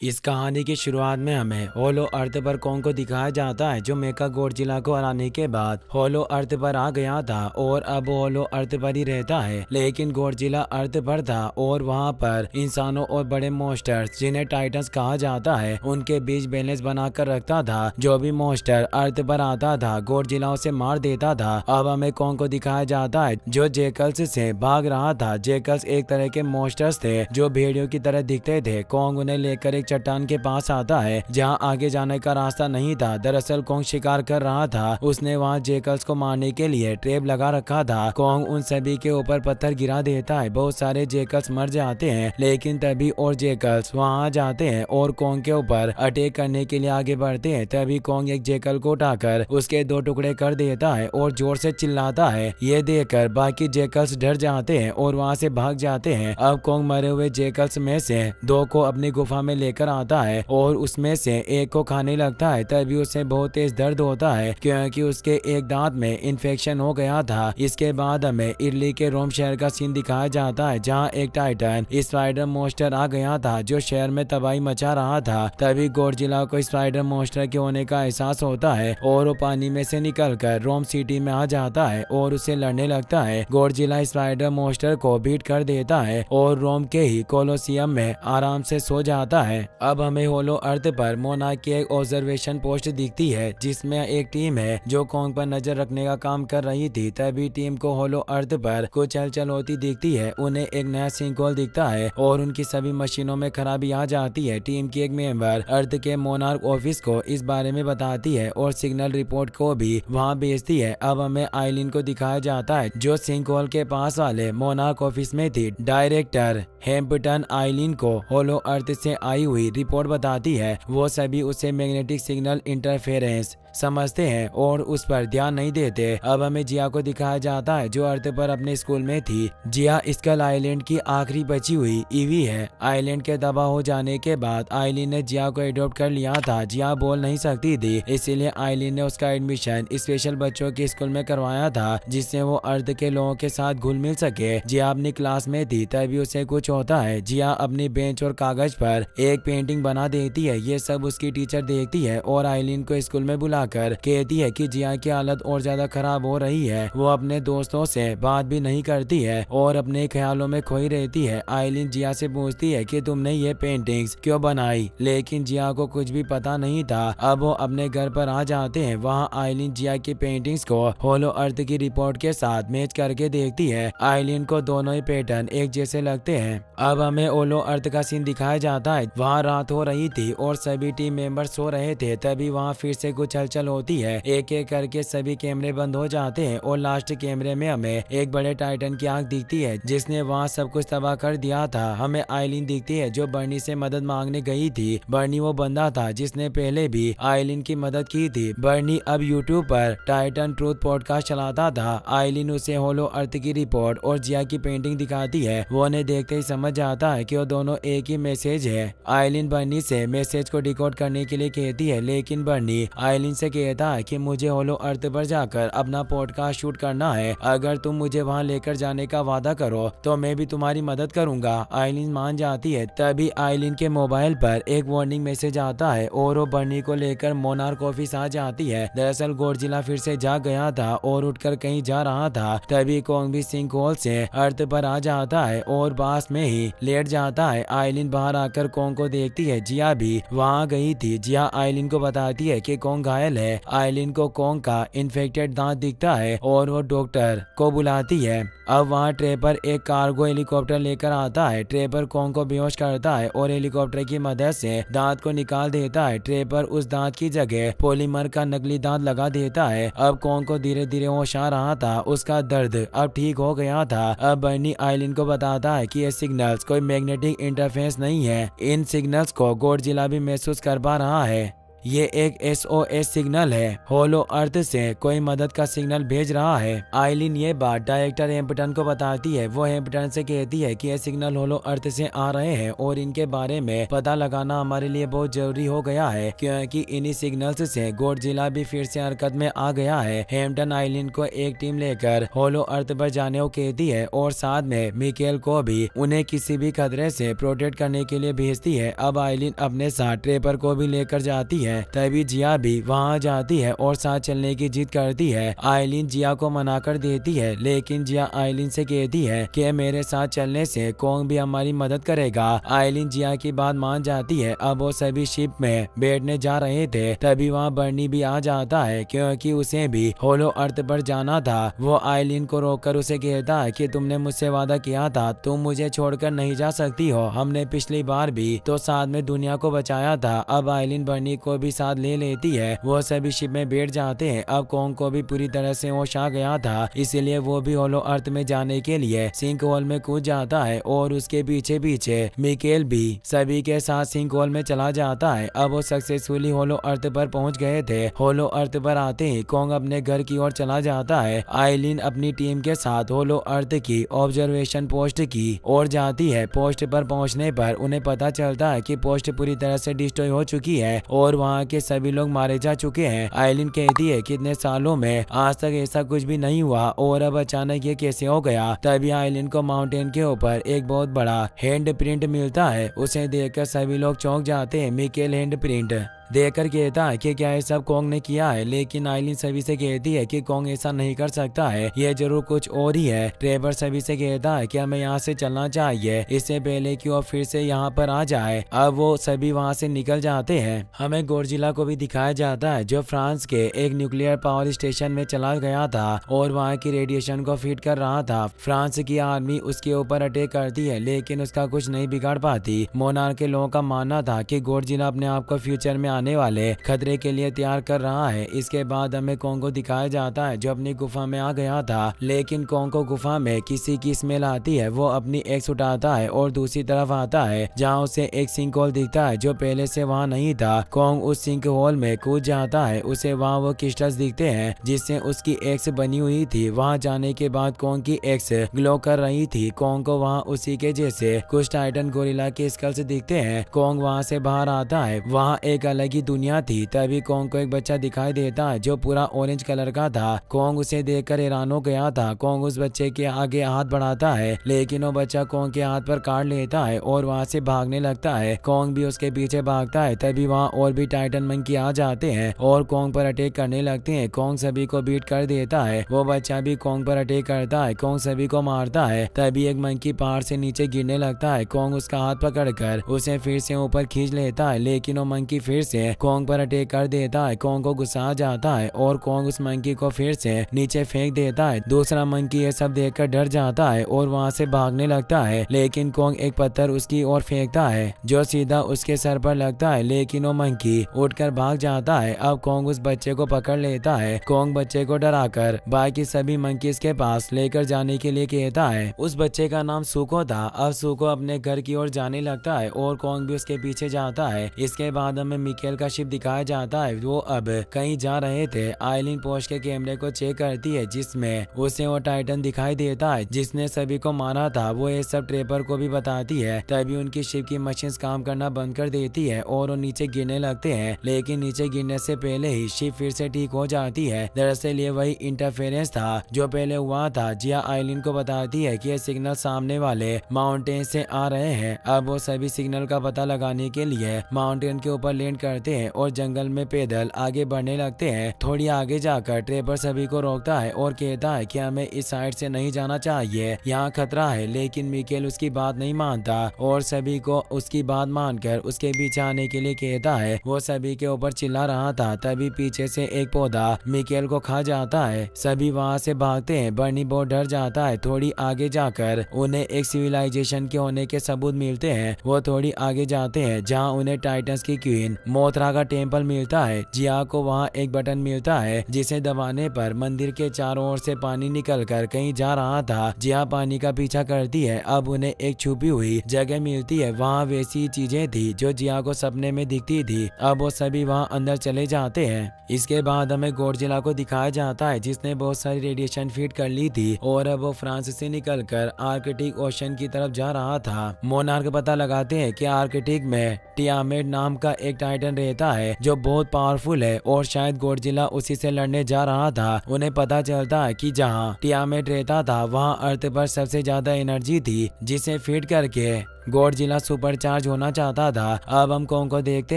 इस कहानी की शुरुआत में हमें होलो अर्थ पर कोंग को दिखाया जाता है, जो मेका गॉडजिला को हराने के बाद होलो अर्थ पर आ गया था और अब होलो अर्थ पर ही रहता है। लेकिन गॉडजिला अर्थ पर था और वहां पर इंसानों और बड़े मॉन्स्टर्स, जिन्हें टाइटंस कहा जाता है, उनके बीच बैलेंस बनाकर रखता था। जो भी मॉन्स्टर अर्थ पर आता था, गॉडजिला उसे मार देता था। अब हमें कोंग को दिखाया जाता है, जो जेकल्स से भाग रहा था। जेकल्स एक तरह के मॉन्स्टर्स थे जो भेड़ियों की तरह दिखते थे। कोंग उन्हें लेकर एक चट्टान के पास आता है, जहां आगे जाने का रास्ता नहीं था। दरअसल कोंग शिकार कर रहा था। उसने वहां जेकल्स को मारने के लिए ट्रैप लगा रखा था। कोंग उन सभी के ऊपर पत्थर गिरा देता है। बहुत सारे जेकल्स मर जाते हैं, लेकिन तभी और जेकल्स वहां आ जाते हैं और कोंग के ऊपर अटैक करने के लिए आगे बढ़ते हैं। तभी कोंग एक जेकल को उठाकर उसके दो टुकड़े कर देता है और जोर से चिल्लाता है। ये देखकर बाकी जेकल्स डर जाते हैं और वहां से भाग जाते हैं। अब कोंग मरे हुए जेकल्स में से दो को अपनी गुफा में लेकर आता है और उसमें से एक को खाने लगता है। तभी उसे बहुत तेज दर्द होता है, क्योंकि उसके एक दांत में इन्फेक्शन हो गया था। इसके बाद हमें इटली के रोम शहर का सीन दिखाया जाता है, जहां एक टाइटन स्पाइडर मॉन्स्टर आ गया था, जो शहर में तबाही मचा रहा था। तभी गॉडजिला को स्पाइडर मॉन्स्टर के होने का एहसास होता है और वो पानी में से निकलकर रोम सिटी में आ जाता है और उसे लड़ने लगता है। गॉडजिला स्पाइडर मॉन्स्टर को बीट कर देता है और रोम के ही कोलोसियम में आराम से सो जाता है। अब हमें होलो अर्थ पर मोनार्क की एक ऑब्जर्वेशन पोस्ट दिखती है, जिसमें एक टीम है जो कोंग पर नजर रखने का काम कर रही थी। तभी टीम को होलो अर्थ पर कुछ हलचल होती दिखती है। उन्हें एक नया सिंकहोल दिखता है और उनकी सभी मशीनों में खराबी आ जाती है। टीम की एक मेंबर अर्थ के मोनार्क ऑफिस को इस बारे में बताती है और सिग्नल रिपोर्ट को भी वहां भेजती है। अब हमें आइलिन को दिखाया जाता है, जो सिंकहोल के पास वाले मोनार्क ऑफिस में थी। डायरेक्टर हेम्पटन आइलिन को होलो अर्थ से आई हुई रिपोर्ट बताती है। वो सभी उसे मैग्नेटिक सिग्नल इंटरफेरेंस समझते हैं और उस पर ध्यान नहीं देते। अब हमें जिया को दिखाया जाता है, जो अर्थ पर अपने स्कूल में थी। जिया स्कल आइलैंड की आखिरी बची हुई ईवी है। आइलैंड के तबाह हो जाने के बाद आइलिन ने जिया को एडॉप्ट कर लिया था। जिया बोल नहीं सकती थी, इसीलिए आइलिन ने उसका एडमिशन स्पेशल बच्चों के स्कूल में करवाया था, जिससे वो अर्थ के लोगों के साथ घुल मिल सके। जिया अपनी क्लास में थी, तभी उसे कुछ होता है। जिया अपनी बेंच और कागज पर एक पेंटिंग बना देती है। ये सब उसकी टीचर देखती है और आइलिन को स्कूल में बुलाकर कहती है कि जिया की हालत और ज्यादा खराब हो रही है। वो अपने दोस्तों से बात भी नहीं करती है और अपने ख्यालों में खोई रहती है। आइलिन जिया से पूछती है कि तुमने ये पेंटिंग्स क्यों बनाई, लेकिन जिया को कुछ भी पता नहीं था। अब वो अपने घर पर आ जाते हैं। वहाँ आइलिन जिया की पेंटिंग्स को होलो अर्थ की रिपोर्ट के साथ मैच करके देखती है। आइलिन को दोनों ही पैटर्न एक जैसे लगते हैं। अब हमें होलो अर्थ का सीन दिखाया जाता है। वहाँ रात हो रही थी और सभी टीम मेंबर सो रहे थे। तभी वहाँ फिर से कुछ हलचल होती है। एक एक करके सभी कैमरे बंद हो जाते हैं और लास्ट कैमरे में हमें एक बड़े टाइटन की आंख दिखती है, जिसने वहाँ सब कुछ तबाह कर दिया था। हमें आइलिन दिखती है, जो बर्नी से मदद मांगने गई थी। बर्नी वो बंदा था जिसने पहले भी आइलिन की मदद की थी। बर्नी अब यूट्यूब पर टाइटन ट्रूथ पॉडकास्ट चलाता था। आइलिन उसे होलो अर्थ की रिपोर्ट और जिया की पेंटिंग दिखाती है। वो उन्हें देखते ही समझ जाता है कि वो दोनों एक ही मैसेज है। आइलिन बर्नी से मैसेज को डिकोड करने के लिए कहती है, लेकिन बर्नी आइलिन से कहता है कि मुझे होलो अर्थ पर जाकर अपना पॉडकास्ट शूट करना है। अगर तुम मुझे वहां लेकर जाने का वादा करो तो मैं भी तुम्हारी मदद करूंगा। आइलिन मान जाती है। तभी आइलिन के मोबाइल पर एक वार्निंग मैसेज आता है और वो बर्नी को लेकर मोनार्क ऑफिस आ जाती है। दरअसल गॉडजिला फिर से जाग गया था और उठकर कहीं जा रहा था। तभी कोंग भी सिंकहोल से अर्थ पर आ जाता है और पास में ही लेट जाता है। आइलिन बाहर आकर कोंग को देखती है। जिया भी वहाँ गई थी। जिया आइलिन को बताती है कि कोंग घायल है। आइलिन को कोंग का इन्फेक्टेड दांत दिखता है और वो डॉक्टर को बुलाती है। अब वहाँ ट्रेपर एक कार्गो हेलीकॉप्टर लेकर आता है। ट्रेपर कोंग को बेहोश करता है और हेलीकॉप्टर की मदद से दांत को निकाल देता है। ट्रेपर उस दांत की जगह पॉलीमर का नकली दांत लगा देता है। अब कोंग को धीरे धीरे होश आ रहा था। उसका दर्द अब ठीक हो गया था। अब बर्नी आइलिन को बताता है कि ये सिग्नल्स कोई मैग्नेटिक इंटरफेरेंस नहीं है। इन सिग्नल्स को गॉडजिला भी महसूस कर पा रहा है। ये एक SOS सिग्नल है, होलो अर्थ से कोई मदद का सिग्नल भेज रहा है। आइलिन ये बात डायरेक्टर हेम्पटन को बताती है। वो हेम्पटन से कहती है कि ये सिग्नल होलो अर्थ से आ रहे हैं और इनके बारे में पता लगाना हमारे लिए बहुत जरूरी हो गया है, क्योंकि इन्हीं सिग्नल्स से गॉडजिला भी फिर से हरकत में आ गया है। हेम्पटन आइलिन को एक टीम लेकर होलो अर्थ पर जाने को कहती है और साथ में मिकेल को भी उन्हें किसी भी खतरे से प्रोटेक्ट करने के लिए भेजती है। अब आइलिन अपने साथ ट्रेपर को भी लेकर जाती है। तभी जिया भी वहाँ जाती है और साथ चलने की जिद करती है। आइलिन जिया को मना कर देती है, लेकिन जिया आइलिन से कहती है कि मेरे साथ चलने से कोंग भी हमारी मदद करेगा। आइलिन जिया की बात मान जाती है। अब वो सभी शिप में बैठने जा रहे थे, तभी वहाँ बर्नी भी आ जाता है, क्योंकि उसे भी होलो अर्थ पर जाना था। वो आइलिन को रोककर उसे कहता है कि तुमने मुझसे वादा किया था, तुम मुझे छोड़कर नहीं जा सकती हो। हमने पिछली बार भी तो साथ में दुनिया को बचाया था। अब आइलिन बर्नी को भी साथ ले लेती है। वो सभी शिप में बैठ जाते हैं। अब कोंग को भी पूरी तरह से होश आ गया था, इसीलिए वो भी होलो अर्थ में जाने के लिए सिंक होल में कूद जाता है और उसके पीछे पीछे मिकेल भी सभी के साथ सिंक होल में चला जाता है। अब वो सक्सेसफुली होलो अर्थ पर पहुंच गए थे। होलो अर्थ पर आते ही कोंग अपने घर की ओर चला जाता है। आइलिन अपनी टीम के साथ होलो अर्थ की ऑब्जर्वेशन पोस्ट की ओर जाती है। पोस्ट पर पहुंचने पर उन्हें पता चलता है कि पोस्ट पूरी तरह से डिस्ट्रॉय हो चुकी है और वहां के सभी लोग मारे जा चुके हैं। आइलिन कहती है कितने सालों में आज तक ऐसा कुछ भी नहीं हुआ और अब अचानक ये कैसे हो गया। तभी आइलिन को माउंटेन के ऊपर एक बहुत बड़ा हैंड प्रिंट मिलता है। उसे देखकर सभी लोग चौंक जाते हैं। मिकेल हैंड प्रिंट देखकर कहता है कि क्या ये सब कोंग ने किया है, लेकिन आइलिन सभी से कहती है कि कोंग ऐसा नहीं कर सकता है, ये जरूर कुछ और ही है। ट्रेवर सभी से कहता है कि हमें यहाँ से चलना चाहिए, इससे पहले कि वो फिर से यहाँ पर आ जाए। अब वो सभी वहाँ से निकल जाते हैं। हमें गॉडजिला को भी दिखाया जाता है, जो फ्रांस के एक न्यूक्लियर पावर स्टेशन में चला गया था और वहाँ की रेडिएशन को फीड कर रहा था। फ्रांस की आर्मी उसके ऊपर अटैक करती है, लेकिन उसका कुछ नहीं बिगाड़ पाती। मोनार्क के लोगों का मानना था कि गॉडजिला अपने आप को फ्यूचर में आने वाले खतरे के लिए तैयार कर रहा है। इसके बाद हमें कोंग को दिखाया जाता है, जो अपनी गुफा में आ गया था, लेकिन कोंग को गुफा में किसी की स्मेल आती है। वो अपनी एक्स उठाता है और दूसरी तरफ आता है, जहाँ उसे एक सिंक होल दिखता है जो पहले से वहाँ नहीं था। कोंग उस सिंक होल में कूद जाता है। उसे वहाँ वो क्रिस्टल्स दिखते हैं जिससे उसकी एक्स बनी हुई थी। वहाँ जाने के बाद कोंग की एक्स ग्लो कर रही थी। कोंग को वहाँ उसी के जैसे कुछ टाइटन गोरिल्ला के स्कल्स दिखते हैं। कोंग वहाँ से बाहर आता है। वहाँ एक अलग ही दुनिया थी। तभी कोंग को एक बच्चा दिखाई देता है जो पूरा ऑरेंज कलर का था। कोंग उसे देखकर हैरान हो गया था। कोंग उस बच्चे के आगे हाथ बढ़ाता है, लेकिन वो बच्चा कोंग के हाथ पर काट लेता है और वहाँ से भागने लगता है। कोंग भी उसके पीछे भागता है। तभी वहाँ और भी टाइटन मंकी आ जाते हैं और कोंग पर अटैक करने लगते हैं। कोंग सभी को बीट कर देता है। वो बच्चा भी कोंग पर अटैक करता है। कोंग सभी को मारता है। तभी एक मंकी पहाड़ से नीचे गिरने लगता है। कोंग उसका हाथ पकड़कर उसे फिर से ऊपर खींच लेता है, लेकिन वो मंकी फिर से कोंग पर अटैक कर देता है। कोंग को गुस्सा आ जाता है और कोंग उस मंकी को फिर से नीचे फेंक देता है। दूसरा मंकी ये सब देखकर डर जाता है और वहाँ से भागने लगता है, लेकिन कोंग एक पत्थर उसकी ओर फेंकता है जो सीधा उसके सर पर लगता है, लेकिन वो मंकी उठकर भाग जाता है। अब कोंग उस बच्चे को पकड़ लेता है। कोंग बच्चे को डराकर बाकी सभी मंकीज के पास लेकर जाने के लिए कहता है। उस बच्चे का नाम सुको था। अब सुको अपने घर की ओर जाने लगता है और कोंग भी उसके पीछे जाता है। इसके बाद हमें मिकेल का शिप दिखाया जाता है। वो अब कहीं जा रहे थे। आइलिन पोस्ट के कैमरे को चेक करती है, जिसमें उसे वो टाइटन दिखाई देता है जिसने सभी को मारा था। वो ये सब ट्रेपर को भी बताती है। तभी उनकी शिप की मशीन्स काम करना बंद कर देती है और वो नीचे गिरने लगते हैं, लेकिन नीचे गिरने से पहले ही शिप फिर से ठीक हो जाती है। दरअसल ये वही इंटरफेरेंस था जो पहले हुआ था। जिया आइलिन को बताती है कि ये सिग्नल सामने वाले माउंटेन से आ रहे हैं। अब वो सभी सिग्नल का पता लगाने के लिए माउंटेन के ऊपर लैंड करते हैं और जंगल में पैदल आगे बढ़ने लगते हैं। थोड़ी आगे जाकर ट्रेपर सभी को रोकता है और कहता है कि हमें इस साइड से नहीं जाना चाहिए, यहाँ खतरा है। लेकिन मिकेल उसकी बात नहीं मानता और सभी को उसकी बात मानकर उसके पीछे आने के लिए कहता है। वो सभी के ऊपर चिल्ला रहा था। तभी पीछे से एक पौधा मिकेल को खा जाता है। सभी वहाँ से भागते हैं। बर्नी बहुत डर जाता है। थोड़ी आगे जाकर उन्हें एक सिविलाइजेशन के होने के सबूत मिलते हैं। वो थोड़ी आगे जाते हैं जहाँ उन्हें टाइटन्स की क्वीन मोथरा का टेम्पल मिलता है। जिया को वहाँ एक बटन मिलता है जिसे दबाने पर मंदिर के चारों ओर से पानी निकल कर कहीं जा रहा था। जिया पानी का पीछा करती है। अब उन्हें एक छुपी हुई जगह मिलती है। वहाँ वैसी चीजें थी जो जिया को सपने में दिखती थी। अब वो सभी वहाँ अंदर चले जाते हैं। इसके बाद हमें गॉडजिला को दिखाया जाता है जिसने बहुत सारी रेडिएशन फीड कर ली थी और अब वो फ्रांस से निकलकर आर्कटिक ओशन की तरफ जा रहा था। मोनार्क पता लगाते हैं कि आर्कटिक में टियामेट नाम का एक टाइटन रहता है जो बहुत पावरफुल है और शायद गॉडजिला उसी से लड़ने जा रहा था। उन्हें पता चलता है कि जहाँ टियामेट रहता था वहाँ अर्थ पर सबसे ज्यादा एनर्जी थी जिसे फीड करके गॉडजिला सुपरचार्ज होना चाहता था। अब हम कोंग को देखते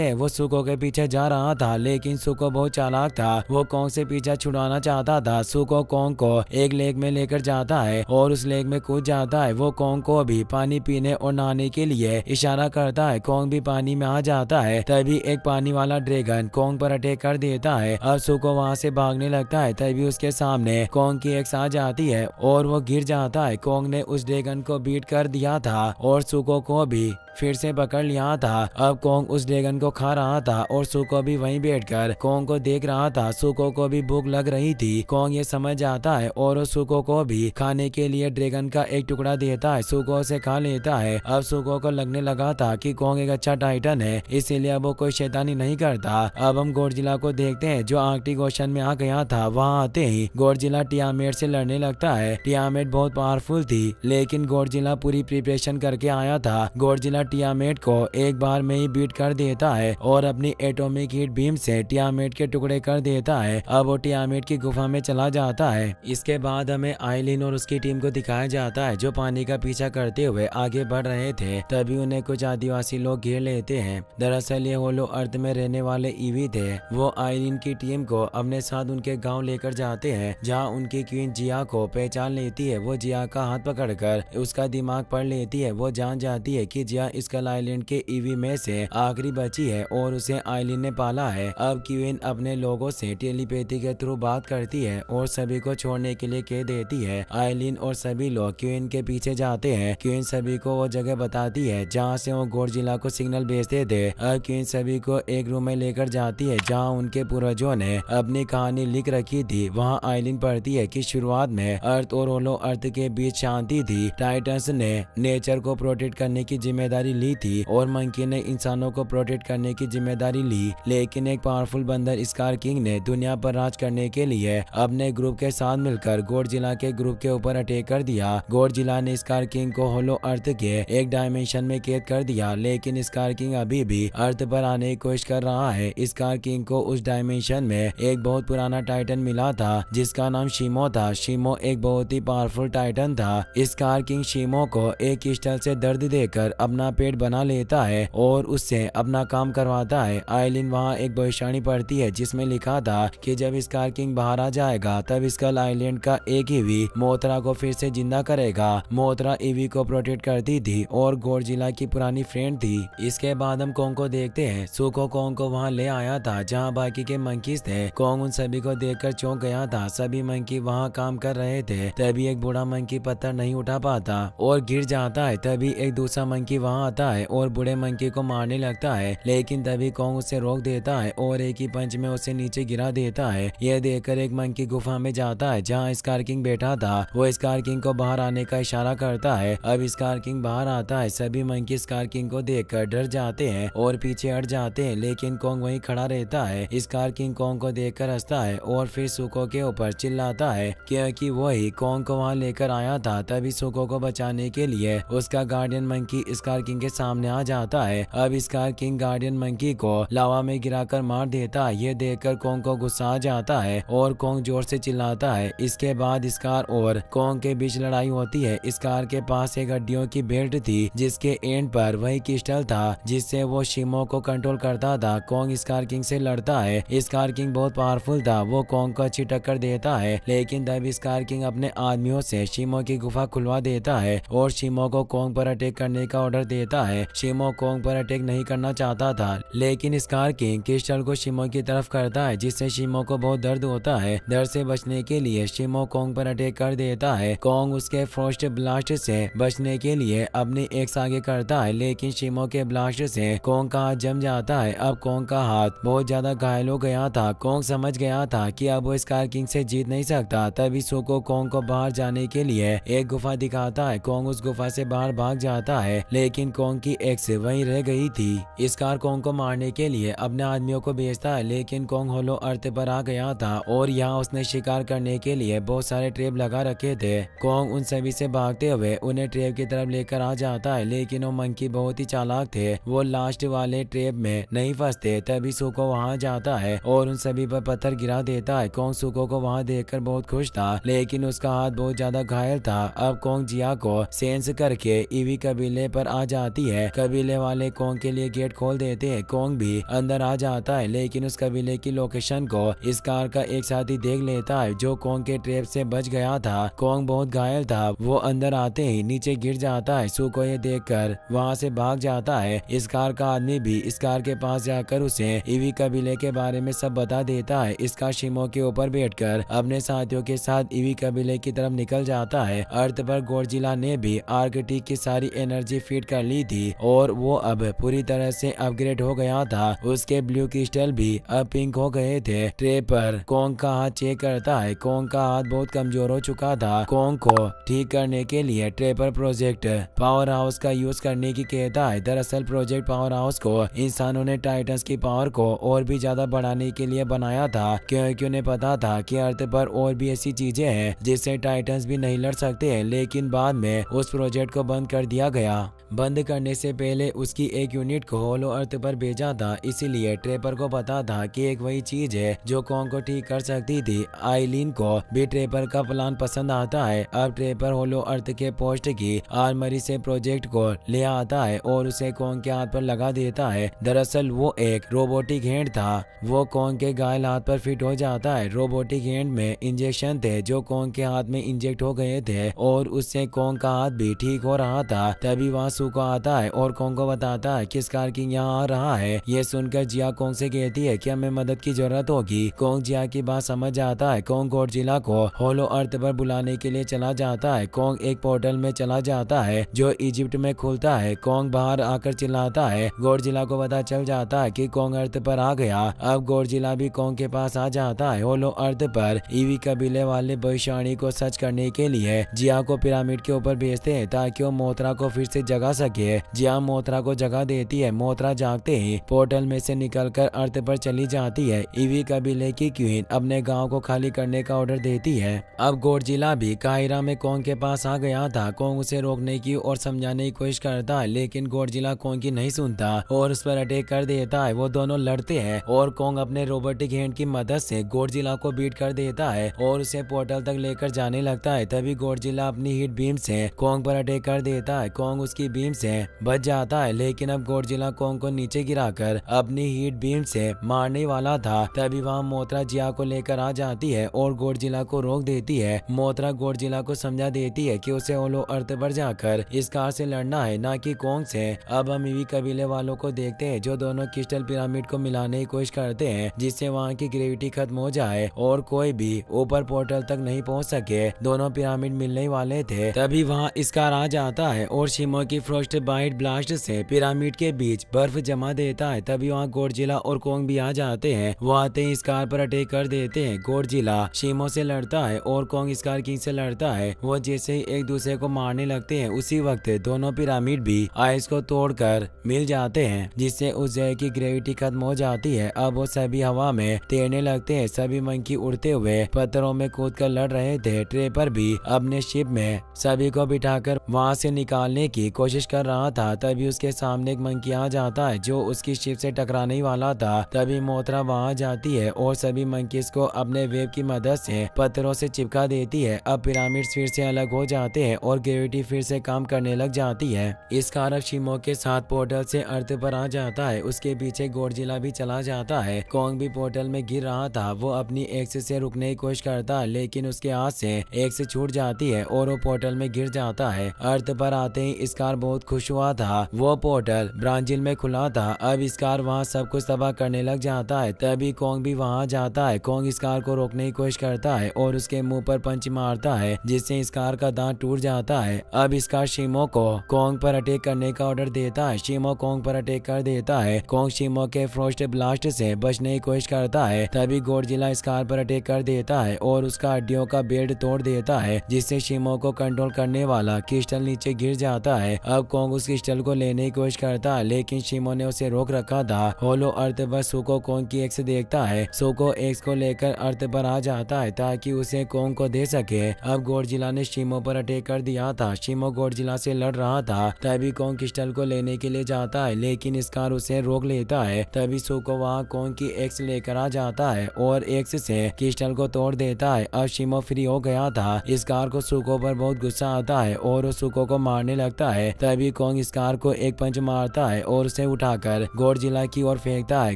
हैं। वो सुको के पीछे जा रहा था लेकिन सुको बहुत चालाक था। वो कोंग से पीछा छुड़ाना चाहता था। सुको कोंग को एक लेक में लेकर जाता है और उस लेक में कूद जाता है। वो कोंग को भी पानी पीने और नहाने के लिए इशारा करता है। कोंग भी पानी में आ जाता है। तभी एक पानी वाला ड्रैगन कोंग पर अटैक कर देता है। अब सुको वहाँ से भागने लगता है। तभी उसके सामने कोंग की एक सांस आती है और वो गिर जाता है। कोंग ने उस ड्रैगन को बीट कर दिया था और सुको को भी फिर से पकड़ लिया था। अब कोंग उस ड्रैगन को खा रहा था और सुको भी वहीं बैठकर कोंग को देख रहा था। सुको को भी भूख लग रही थी। कोंग ये समझ जाता है और सुको को भी खाने के लिए ड्रैगन का एक टुकड़ा देता है। सुको से खा लेता है। अब सुको को लगने लगा था कि कोंग एक अच्छा टाइटन है इसीलिए वो कोई शैतानी नहीं करता। अब हम गॉडजिला को देखते हैं जो आर्कटिक ओशन में आ गया था। वहाँ आते ही गॉडजिला टियामेट से लड़ने लगता है। टियामेट बहुत पावरफुल थी लेकिन गॉडजिला पूरी प्रिपरेशन करके आया था। गॉडजिला टियामेट को एक बार में ही बीट कर देता है और अपनी एटॉमिक हीट बीम से टियामेट के टुकड़े कर देता है। अब वो टियामेट की गुफा में चला जाता है। इसके बाद हमें आइलिन और उसकी टीम को दिखाया जाता है जो पानी का पीछा करते हुए आगे बढ़ रहे थे। तभी उन्हें कुछ आदिवासी लोग घेर लेते हैं। दरअसल ये होलो अर्थ में रहने वाले ईवी थे। वो आइलिन की टीम को अपने साथ उनके गाँव लेकर जाते हैं जहाँ उनकी क्वीन जिया को पहचान लेती है। वो जिया का हाथ पकड़कर उसका दिमाग पढ़ लेती है। वो जान जाती है कि जिया स्कल आइलैंड के ईवी में से आखिरी बची है और उसे आइलिन ने पाला है। अब क्वीन अपने लोगों से टेलीपैथी के थ्रू बात करती है और सभी को छोड़ने के लिए कह देती है। आइलिन और सभी लोग क्वीन के पीछे जाते हैं। क्वीन सभी को वो जगह बताती है जहाँ से वो गॉडजिला को सिग्नल भेजते थे। अब क्वीन सभी को एक रूम में लेकर जाती है जहाँ उनके पूर्वजों ने अपनी कहानी लिख रखी थी। वहाँ आइलिन पढ़ती है कि शुरुआत में अर्थ और होलो अर्थ के बीच शांति थी। टाइटन्स ने नेचर को प्रोटेक्ट करने की जिम्मेदारी ली थी और मंकी ने इंसानों को प्रोटेक्ट करने की जिम्मेदारी ली। लेकिन एक पावरफुल बंदर स्कार किंग ने दुनिया पर राज करने के लिए अपने ग्रुप के साथ मिलकर गॉडजिला के ग्रुप के ऊपर अटैक कर दिया। गॉडजिला ने स्कार किंग को होलो अर्थ के एक डायमेंशन में कैद कर दिया लेकिन स्कार किंग अभी भी अर्थ पर आने की कोशिश कर रहा है। स्कार किंग को उस डायमेंशन में एक बहुत पुराना टाइटन मिला था जिसका नाम शीमो था। शीमो एक बहुत ही पावरफुल टाइटन था। स्कार किंग शीमो को एक क्रिस्टल से दर्द देकर अपना पेट बना लेता है और उससे अपना काम करवाता है। आइलिन वहाँ एक भविष्यवाणी पढ़ती है जिसमें लिखा था कि जब स्कार किंग बाहर आ जाएगा तब स्कल आइलैंड का एक ईवी मोथरा को फिर से जिंदा करेगा। मोथरा ईवी को प्रोटेक्ट करती थी और गॉडजिला की पुरानी फ्रेंड थी। इसके बाद हम कोंग को देखते हैं। सुको कोंग को वहाँ ले आया था जहाँ बाकी के मंकीज थे। कोंग उन सभी को देखकर चौंक गया था। सभी मंकी वहाँ काम कर रहे थे। तभी एक बूढ़ा मंकी पत्थर नहीं उठा पाता और गिर जाता है। तभी एक दूसरा मंकी वहाँ आता है और बूढ़े मंकी को मारने लगता है लेकिन तभी कोंग उसे रोक देता है और एक ही पंच में उसे नीचे गिरा देता है। यह देखकर एक मंकी गुफा में जाता है जहाँ स्कार किंग बैठा था। वो स्कार किंग को बाहर आने का इशारा करता है। अब स्कार किंग बाहर आता है। सभी मंकी स्कार किंग को देखकर डर जाते हैं और पीछे हट जाते हैं लेकिन कोंग वहीं खड़ा रहता है। स्कार किंग कोंग को देखकर हंसता है और फिर सुको के ऊपर चिल्लाता है क्योंकि वही कोंग को वहाँ लेकर आया था। तभी सुको को बचाने के लिए उसका गार्डियन मंकी स्कार किंग के सामने आ जाता है। अब स्कार किंग गार्डियन मंकी को लावा में गिराकर मार देता है। ये देखकर कोंग को गुस्सा आ जाता है और कोंग जोर से चिल्लाता है। इसके बाद स्कार और कोंग के बीच लड़ाई होती है। स्कार के पास एक हड्डियों की बेल्ट थी जिसके एंड पर वही क्रिस्टल था जिससे वो शीमो को कंट्रोल करता था। कोंग स्कार किंग से लड़ता है। स्कार किंग बहुत पावरफुल था। वो कोंग को अच्छी टक्कर देता है लेकिन तब स्कार किंग अपने आदमियों से शीमो की गुफा खुलवा देता है और शीमो को कोंग पर अटैक करने का ऑर्डर देता है। शिमो कोंग पर अटैक नहीं करना चाहता था, लेकिन स्कार किंग क्रिस्टल को शिमो की तरफ करता है, जिससे शिमो को बहुत दर्द होता है। दर्द से बचने के लिए शिमो कोंग पर अटैक कर देता है। कोंग उसके फ्रोस्ट ब्लास्ट से बचने के लिए अपनी एक्स आगे करता है, लेकिन शिमो के ब्लास्ट से कोंग का हाथ जम जाता है। अब कोंग का हाथ बहुत ज्यादा घायल हो गया था। कोंग समझ गया था कि अब वो स्कार किंग से जीत नहीं सकता। तभी सुको कोंग को बाहर जाने के लिए एक गुफा दिखाता है। कोंग उस गुफा से बाहर भाग जाता है, लेकिन कोंग की एक्स वहीं रह गई थी। स्कार कोंग को मारने के लिए अपने आदमियों को भेजता है, लेकिन कोंग होलो अर्थ पर आ गया था और यहाँ उसने शिकार करने के लिए बहुत सारे ट्रैप लगा रखे थे। कोंग उन सभी से भागते हुए उन्हें ट्रैप की तरफ लेकर आ जाता है, लेकिन वो मंकी बहुत ही चालाक थे। वो लास्ट वाले ट्रैप में नहीं फंसते। तभी सुको वहाँ जाता है और उन सभी पर पत्थर गिरा देता है। कोंग सुको को वहाँ देखकर बहुत खुश था, लेकिन उसका हाथ बहुत ज्यादा घायल था। अब कोंग जिया को सेंस करके ईवी कबीले पर आ जाती है। कबीले वाले कोंग के लिए गेट खोल देते हैं। कोंग भी अंदर आ जाता है, लेकिन उस कबीले की लोकेशन को इस कार का एक साथी देख लेता है जो कोंग के ट्रैप से बच गया था। कोंग बहुत घायल था। वो अंदर आते ही नीचे गिर जाता है। सुको ये देखकर वहाँ से भाग जाता है। इस कार का आदमी भी इस कार के पास जाकर उसे ईवी कबीले के बारे में सब बता देता है। इसका शिमो के ऊपर बैठकर अपने साथियों के साथ ईवी कबीले की तरफ निकल जाता है। अर्थ पर गॉडजिला ने भी आर्कटिक की सारी एनर्जी फीड कर ली थी और वो अब पूरी तरह से अपग्रेड हो गया था। उसके ब्लू क्रिस्टल भी अब पिंक हो गए थे। ट्रे पर कोंग का हाथ चेक करता है। कोंग का हाथ बहुत कमजोर हो चुका था। कोंग को ठीक करने के लिए ट्रे पर प्रोजेक्ट पावर हाउस का यूज करने की कहता है। दरअसल प्रोजेक्ट पावर हाउस को इंसानों ने टाइटन्स की पावर को और भी ज्यादा बढ़ाने के लिए बनाया था, क्योंकि उन्हें पता था कि अर्थ पर और भी ऐसी चीजें हैं जिससे टाइटन्स भी नहीं लड़ सकते हैं। लेकिन बाद में उस प्रोजेक्ट को बंद कर दिया गया। बंद करने से पहले उसकी एक यूनिट को होलो अर्थ पर भेजा था, इसीलिए ट्रेपर को पता था कि एक वही चीज है जो कोंग को ठीक कर सकती थी। आइलिन को भी ट्रेपर का प्लान पसंद आता है। अब ट्रेपर होलो अर्थ के पोस्ट की आर्मरी से प्रोजेक्ट को ले आता है और उसे कोंग के हाथ पर लगा देता है। दरअसल वो एक रोबोटिक हैंड था। वो कोंग के घायल हाथ पर फिट हो जाता है। रोबोटिक हैंड में इंजेक्शन थे जो कोंग के हाथ में इंजेक्ट हो गए थे और उससे कोंग का हाथ भी ठीक हो रहा था। तभी वहाँ सुको आता है और कोंग को बताता है कि स्कार किंग यहाँ आ रहा है। ये सुनकर जिया कोंग से कहती है कि हमें मदद की जरूरत होगी। कोंग जिया की बात समझ जाता है। कोंग गॉडजिला को होलो अर्थ पर बुलाने के लिए चला जाता है। कोंग एक पोर्टल में चला जाता है जो इजिप्ट में खुलता है। कोंग बाहर आकर चिल्लाता है। गॉडजिला को पता चल जाता है कि कोंग अर्थ पर आ गया। अब गॉडजिला भी कोंग के पास आ जाता है। होलो अर्थ पर ईवी कबीले वाले भविष्यवाणी को सच करने के लिए जिया को पिरामिड के ऊपर भेजते हैं ताकि वो मोथरा को फिर से जगा सके। जिया मोथरा को जगा देती है। मोथरा जागते ही पोर्टल में से निकलकर अर्थ पर चली जाती है। ईवी कबीले की क्वीन अपने गांव को खाली करने का ऑर्डर देती है। अब गॉडजिला भी काहिरा में कोंग के पास आ गया था। कोंग उसे रोकने की और समझाने की कोशिश करता है, लेकिन गॉडजिला कोंग की नहीं सुनता और उस पर अटैक कर देता है। वो दोनों लड़ते हैं और कोंग अपने रोबोटिक हैंड की मदद से गॉडजिला को बीट कर देता है और उसे पोर्टल तक लेकर जाने लगता है। तभी गॉडजिला अपनी हीट बीम से कोंग पर अटैक कर देता है। कोंग उसकी बीम से बच जाता है, लेकिन अब गॉडजिला कोंग को नीचे गिराकर अपनी हीट बीम से मारने वाला था। तभी वहाँ मोथरा जिया को लेकर आ जाती है और गॉडजिला को रोक देती है। मोथरा गॉडजिला को समझा देती है कि उसे होलो अर्थ पर जाकर इस कार से लड़ना है, ना कि कोंग से। अब हम ईवी कबीले वालों को देखते हैं जो दोनों क्रिस्टल पिरामिड को मिलाने की कोशिश करते हैं, जिससे वहाँ की ग्रेविटी खत्म हो जाए और कोई भी ऊपर पोर्टल तक नहीं पहुँच सके। दोनों पिरामिड मिलने वाले थे। तभी वहाँ इस कार आ जाता है और शिमो की फ्रोस्ट बाइट ब्लास्ट से पिरामिड के बीच बर्फ जमा देता है। तभी वहाँ गॉडजिला और कोंग भी आ जाते हैं। वो आते ही इस कार पर अटैक कर देते हैं। गॉडजिला शिमो से लड़ता है और कोंग स्कार किंग से लड़ता है। वो जैसे ही एक दूसरे को मारने लगते हैं, उसी वक्त दोनों पिरामिड भी आइस को तोड़कर मिल जाते हैं, जिससे उस जगह की ग्रेविटी खत्म हो जाती है। अब वो सभी हवा में तैरने लगते हैं। सभी मंकी उड़ते हुए पत्थरों में कूद कर लड़ रहे थे। ट्रेपर भी अपने शिप में सभी को बिठाकर वहाँ से निकालने की कोशिश कर रहा था। तभी उसके सामने एक मंकी आ जाता है जो उसकी शिप से टकराने वाला था। तभी मोथरा वहाँ जाती है और सभी मंकीज को अपने वेब की मदद से पत्थरों से चिपका देती है। अब पिरामिड फिर से अलग हो जाते हैं और ग्रेविटी फिर से काम करने लग जाती है। इस कारण शिमो के साथ पोर्टल से अर्थ पर आ जाता है। उसके पीछे गॉडजिला भी चला जाता है। कोंग भी पोर्टल में गिर रहा था। वो अपनी एक्स से रुकने की कोशिश करता है, लेकिन उसके हाथ से एक्स छूट जाती है और वो पोर्टल में गिर जाता है। अर्थ पर आते ही स्कार बहुत खुश हुआ था। वो पोर्टल ब्राजील में खुला था। अब स्कार वहाँ सब कुछ तबाह करने लग जाता है। तभी कोंग भी वहाँ जाता है। कोंग स्कार को रोकने की कोशिश करता है और उसके मुंह पर पंच मारता है, जिससे स्कार का दांत टूट जाता है। अब स्कार शिमो को कोंग पर अटैक करने का ऑर्डर देता है। शिमो कोंग पर अटैक कर देता है। कोंग शिमो के फ्रोस्ट ब्लास्ट से बचने की कोशिश करता है। तभी गॉडजिला स्कार पर अटैक कर देता है और उसका हड्डियों का बेल्ट तोड़ देता है, जिससे शिमो को कंट्रोल करने वाला क्रिस्टल नीचे गिर जाता है। अब कोंग उस क्रिस्टल को लेने की कोशिश करता है, लेकिन शिमो ने उसे रोक रखा था। होलो अर्थ पर सुको कोंग की एक्स देखता है। सुको एक्स को लेकर अर्थ पर आ जाता है ताकि उसे कोंग को दे सके। अब गॉडजिला ने शिमो पर अटैक कर दिया था। शिमो गॉडजिला से लड़ रहा था। तभी कोंग क्रिस्टल को लेने के लिए जाता है, लेकिन स्कार उसे रोक लेता है। तभी सुको वहाँ कोंग की एक्स लेकर आ जाता है और एक्स से क्रिस्टल को तोड़ देता है। अब शिमो फ्री हो गया था। स्कार को सुको पर बहुत गुस्सा आता है और वो सुको को मारने लगता है। तभी कोंग स्कार को एक पंच मारता है और उसे उठाकर गॉडजिला की ओर फेंकता है।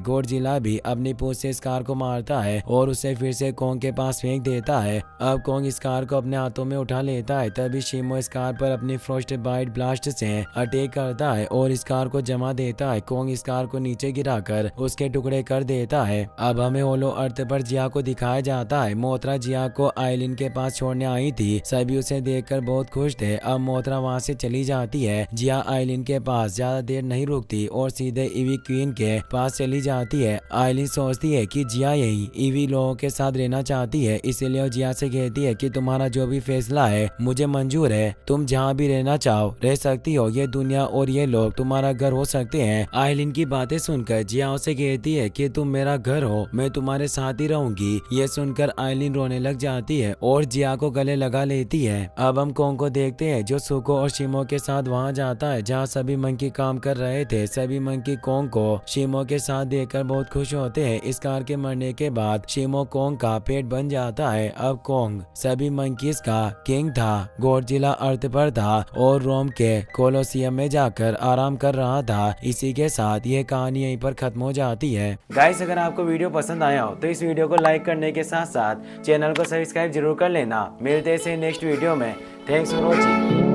गॉडजिला भी अपनी पूंछ से स्कार को मारता है और उसे फिर से कोंग के पास फेंक देता है। अब कोंग स्कार को अपने हाथों में उठा लेता है। तभी शिमो स्कार पर अपनी फ्रोस्ट बाइट ब्लास्ट से अटैक करता है और स्कार को जमा देता है। कोंग स्कार को नीचे गिराकर उसके टुकड़े कर देता है। अब हमें होलो अर्थ पर जिया को दिखाया जाता है। मोथरा जिया को आइलिन के पास छोड़ने आई थी। सभी उसे देखकर बहुत खुश थे। अब मोथरा वहाँ से चली जाती है। जिया आइलिन के पास ज्यादा देर नहीं रुकती और सीधे ईवी क्वीन के पास चली जाती है। आइलिन सोचती है कि जिया यही ईवी लोगों के साथ रहना चाहती है, इसीलिए जिया से कहती है कि तुम्हारा जो भी फैसला है मुझे मंजूर है। तुम जहाँ भी रहना चाहो रह सकती हो। ये दुनिया और ये लोग तुम्हारा घर हो सकते हैं। आइलिन की बातें सुनकर जिया उसे कहती है कि तुम मेरा घर हो, मैं तुम्हारे साथ ही रहूंगी। ये सुनकर आइलिन रोने लग जाती है और जिया को गले लगा लेती है। अब हम कोंग को देखते हैं जो सुको और शिमो के साथ वहाँ जाता है जहाँ सभी मंकी काम कर रहे थे। सभी मंकी कोंग को शिमो के साथ देखकर बहुत खुश होते हैं। स्कार के मरने के बाद शिमो कोंग का पेट बन जाता है। अब कोंग सभी मंकीज का किंग था। गॉडजिला अर्थ पर था और रोम के कोलोसियम में जाकर आराम कर रहा था। इसी के साथ ये कहानी यहीं पर खत्म हो जाती है। गाइस, अगर आपको वीडियो पसंद आया हो तो इस वीडियो को लाइक करने के साथ साथ चैनल को सब्सक्राइब जरूर कर लेना। मिलते हैं नेक्स्ट वीडियो में। Thanks for watching.